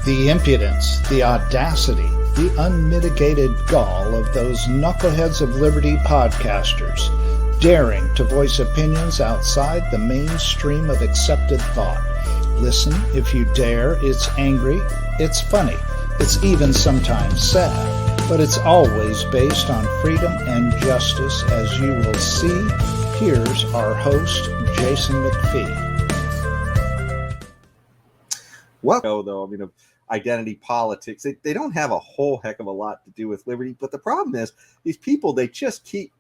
The impudence, the audacity, the unmitigated gall of those knuckleheads of liberty podcasters, daring to voice opinions outside the mainstream of accepted thought. Listen if you dare. It's angry, it's funny, it's even sometimes sad, but it's always based on freedom and justice, as you will see. Here's our host, Jason McPhee. Well, though, I mean, of identity politics, they don't have a whole heck of a lot to do with liberty. But the problem is these people, they just keep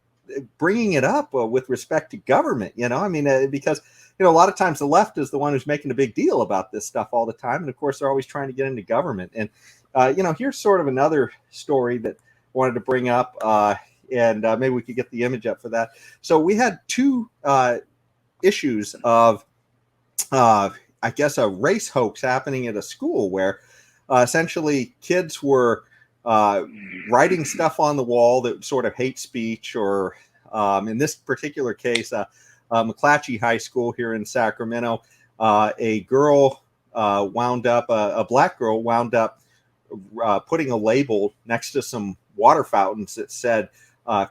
bringing it up with respect to government, because, a lot of times the left is the one who's making a big deal about this stuff all the time. And of course, they're always trying to get into government. And, here's sort of another story that I wanted to bring up, and maybe we could get the image up for that. So we had two issues of I guess a race hoax happening at a school where essentially kids were writing stuff on the wall that sort of hate speech, or in this particular case, McClatchy High School here in Sacramento, a girl a black girl wound up putting a label next to some water fountains that said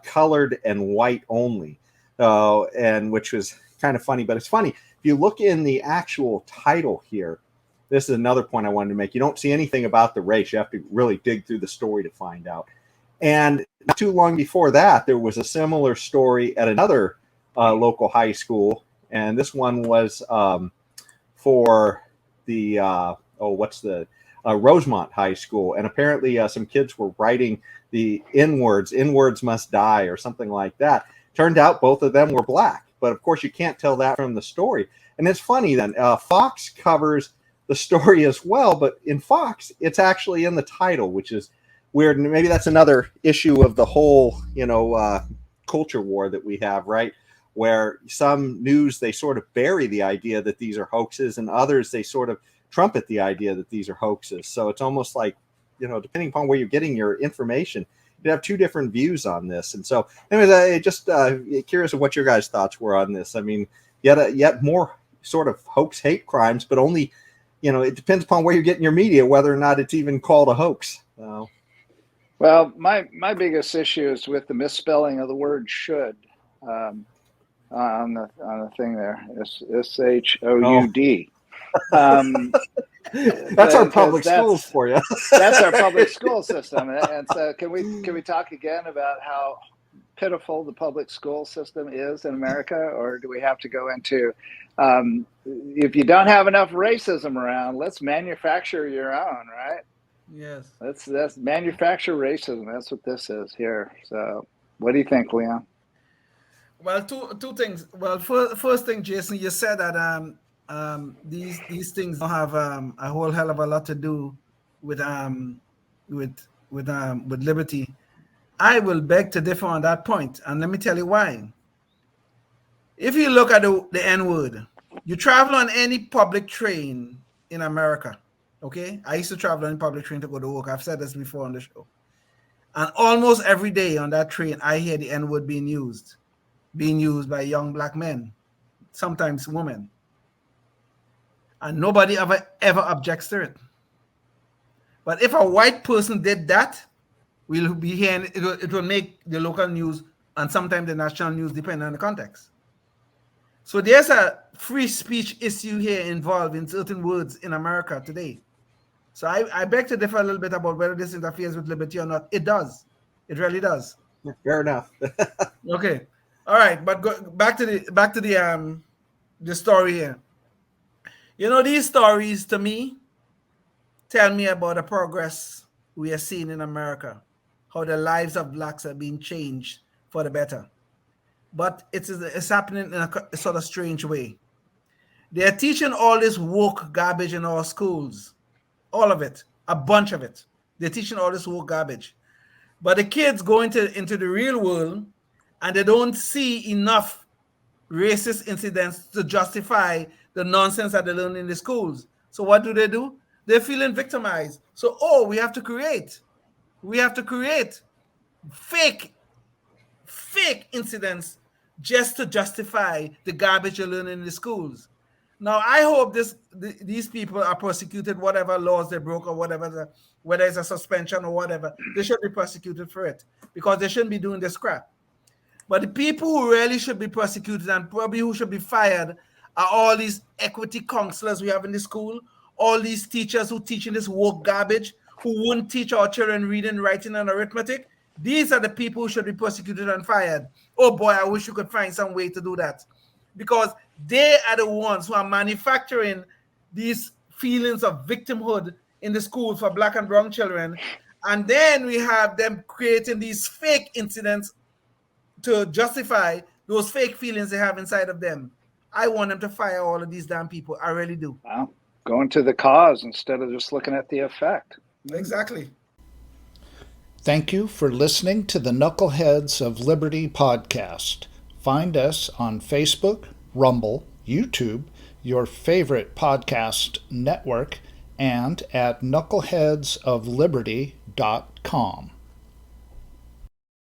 colored and white only, and which was kind of funny. But it's funny, if you look in the actual title here, this is another point I wanted to make. You don't see anything about the race. You have to really dig through the story to find out. And not too long before that, there was a similar story at another local high school. And this one was for the, Rosemont High School. And apparently some kids were writing the N-words must die, or something like that. Turned out both of them were black. But of course, you can't tell that from the story. And it's funny then, Fox covers the story as well, but in Fox, it's actually in the title, which is weird. And maybe that's another issue of the whole, culture war that we have, right? Where some news, they sort of bury the idea that these are hoaxes, and others, they sort of trumpet the idea that these are hoaxes. So it's almost like, depending upon where you're getting your information, you have two different views on this. And so anyways, I just curious of what your guys' thoughts were on this. I mean, yet more sort of hoax hate crimes, but only, it depends upon where you're getting your media, whether or not it's even called a hoax. Well, my biggest issue is with the misspelling of the word should on the thing there. SHOUD. That's our public schools for you. That's our public school system. And so can we talk again about how pitiful the public school system is in America, or do we have to go into if you don't have enough racism around, let's manufacture your own, right? Yes. That's manufacture racism. That's what this is here. So what do you think, Leon? Well, two things. Well, first thing, Jason, you said that these things don't have a whole hell of a lot to do with liberty. I will beg to differ on that point, and let me tell you why. If you look at the N-word, you travel on any public train in America, okay? I used to travel on a public train to go to work. I've said this before on the show. And almost every day on that train, I hear the N-word being used by young black men, sometimes women. And nobody ever objects to it. But if a white person did that, we'll be hearing it will make the local news and sometimes the national news, depending on the context. So there's a free speech issue here involved in certain words in America today. So I beg to differ a little bit about whether this interferes with liberty or not. It does. It really does. Fair enough. Okay. All right. But back to the story here. These stories to me tell me about the progress we are seeing in America, how the lives of blacks are being changed for the better. But it's happening in a sort of strange way. They are teaching all this woke garbage in our schools, all of it, a bunch of it. They're teaching all this woke garbage. But the kids go into the real world and they don't see enough racist incidents to justify the nonsense that they learn in the schools. So what do? They're feeling victimized. So, we have to create fake incidents just to justify the garbage you're learning in the schools. Now, I hope these people are prosecuted, whatever laws they broke or whatever, whether it's a suspension or whatever, they should be prosecuted for it because they shouldn't be doing this crap. But the people who really should be prosecuted and probably who should be fired are all these equity counselors we have in the school, all these teachers who teach in this woke garbage, who wouldn't teach our children reading, writing, and arithmetic. These are the people who should be prosecuted and fired. Oh boy, I wish you could find some way to do that. Because they are the ones who are manufacturing these feelings of victimhood in the schools for Black and brown children. And then we have them creating these fake incidents to justify those fake feelings they have inside of them. I want them to fire all of these damn people. I really do. Wow. Going to the cause instead of just looking at the effect. Exactly. Thank you for listening to the Knuckleheads of Liberty podcast. Find us on Facebook, Rumble, YouTube, your favorite podcast network, and at knuckleheadsofliberty.com.